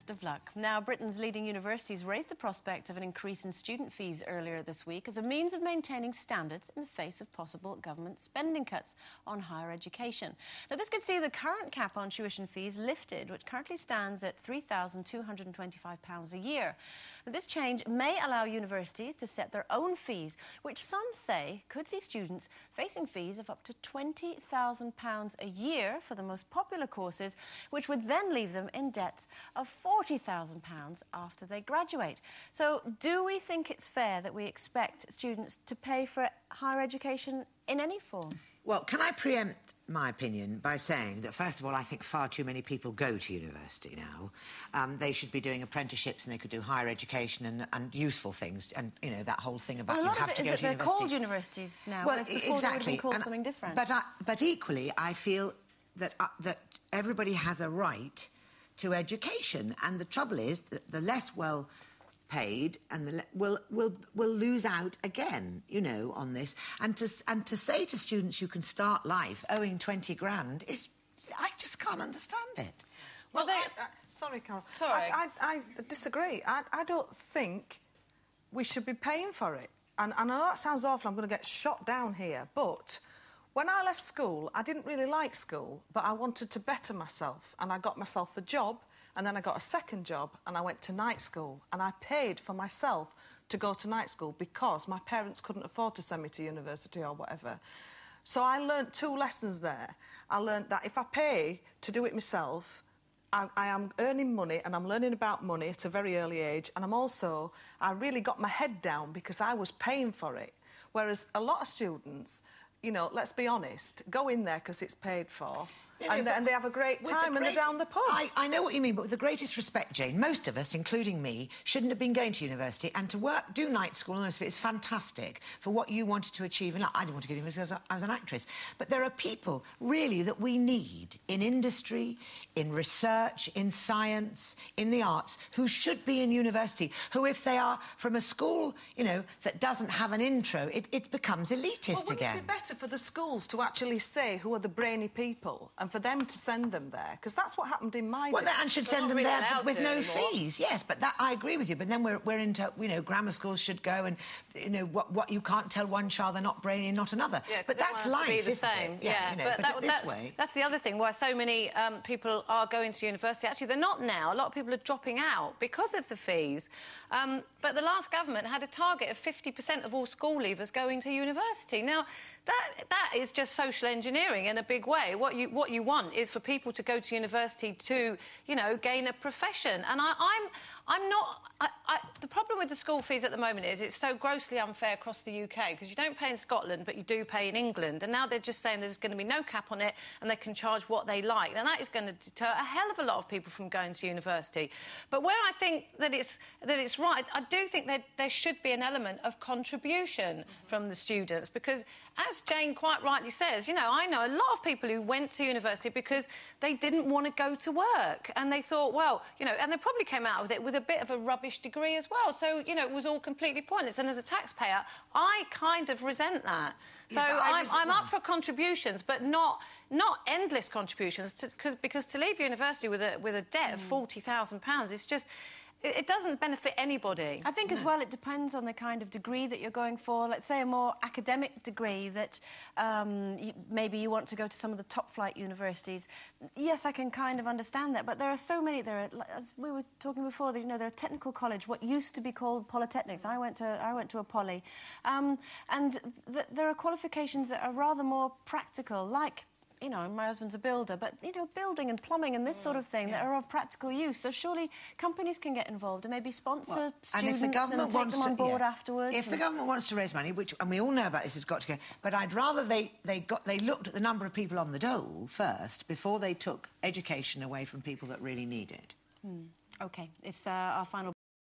Of luck. Now, Britain's leading universities raised the prospect of an increase in student fees earlier this week as a means of maintaining standards in the face of possible government spending cuts on higher education. Now, this could see the current cap on tuition fees lifted, which currently stands at £3,225 a year. Now, this change may allow universities to set their own fees, which some say could see students facing fees of up to £20,000 a year for the most popular courses, which would then leave them in debts of £40,000 after they graduate. So, do we think it's fair that we expect students to pay for higher education in any form? Well, can I preempt my opinion by saying that, first of all, I think far too many people go to university now. They should be doing apprenticeships and they could do higher education and useful things, and, you know, that whole thing about you have to go to university. A lot of it is that they're called universities now, whereas before they would have been called something different. But equally, I feel that everybody has a right to education, and the trouble is that the less well paid and will lose out again, you know, on this. And to say to students you can start life owing 20 grand is, I just can't understand it. Well, sorry, Carol. Sorry. I disagree. I don't think we should be paying for it. And I know that sounds awful, I'm going to get shot down here, but when I left school, I didn't really like school, but I wanted to better myself, and I got myself a job, and then I got a second job, and I went to night school, and I paid for myself to go to night school because my parents couldn't afford to send me to university or whatever. So I learnt two lessons there. I learnt that if I pay to do it myself, I am earning money, and I'm learning about money at a very early age, and I really got my head down because I was paying for it. Whereas a lot of students, you know, let's be honest, go in there because it's paid for, and they have a great time and they're down the pub. I know what you mean, but with the greatest respect, Jane, most of us, including me, shouldn't have been going to university, and to do night school and all the rest of it is fantastic for what you wanted to achieve. And I didn't want to go to university because I was an actress. But there are people, really, that we need in industry, in research, in science, in the arts, who should be in university, who, if they are from a school, you know, that doesn't have an intro, it becomes elitist again. Wouldn't it be better for the schools to actually say who are the brainy people and for them to send them there? Because that's what happened in my day. Well, and should send them there with no fees, yes, but that I agree with you. But then we're into, you know, grammar schools should go, and, you know, what you can't tell one child they're not brainy and not another. Yeah, but that's life, to be the same. Yeah, you know, but that's the other thing, why so many people are going to university. Actually, they're not now. A lot of people are dropping out because of the fees. But the last government had a target of 50% of all school leavers going to university. Now, that is just social engineering in a big way. What you want is for people to go to university to, you know, gain a profession. And I'm not... the problem with the school fees at the moment is it's so grossly unfair across the UK, because you don't pay in Scotland, but you do pay in England. And now they're just saying there's going to be no cap on it and they can charge what they like. And that is going to deter a hell of a lot of people from going to university. But where I think that it's right, I do think that there should be an element of contribution from the students, because, as Jane quite rightly says, you know, I know a lot of people who went to university because they didn't want to go to work, and they thought, well, you know, and they probably came out of it with a bit of a rubbish degree as well. So, you know, it was all completely pointless. And as a taxpayer, I kind of resent that. So I'm up for contributions, but not endless contributions, because to leave university with a debt of £40,000 is just... It doesn't benefit anybody. I think as well it depends on the kind of degree that you're going for. Let's say a more academic degree that maybe you want to go to some of the top-flight universities. Yes, I can kind of understand that, but there are so many... as we were talking before, you know, there are technical college, what used to be called polytechnics. I went to a poly. And there are qualifications that are rather more practical, like... You know, my husband's a builder, but, you know, building and plumbing and this sort of thing that are of practical use. So surely companies can get involved and maybe sponsor students and take them on board afterwards. If the government wants to raise money, and we all know about this, has got to go, but I'd rather they looked at the number of people on the dole first before they took education away from people that really need it. OK, it's our final...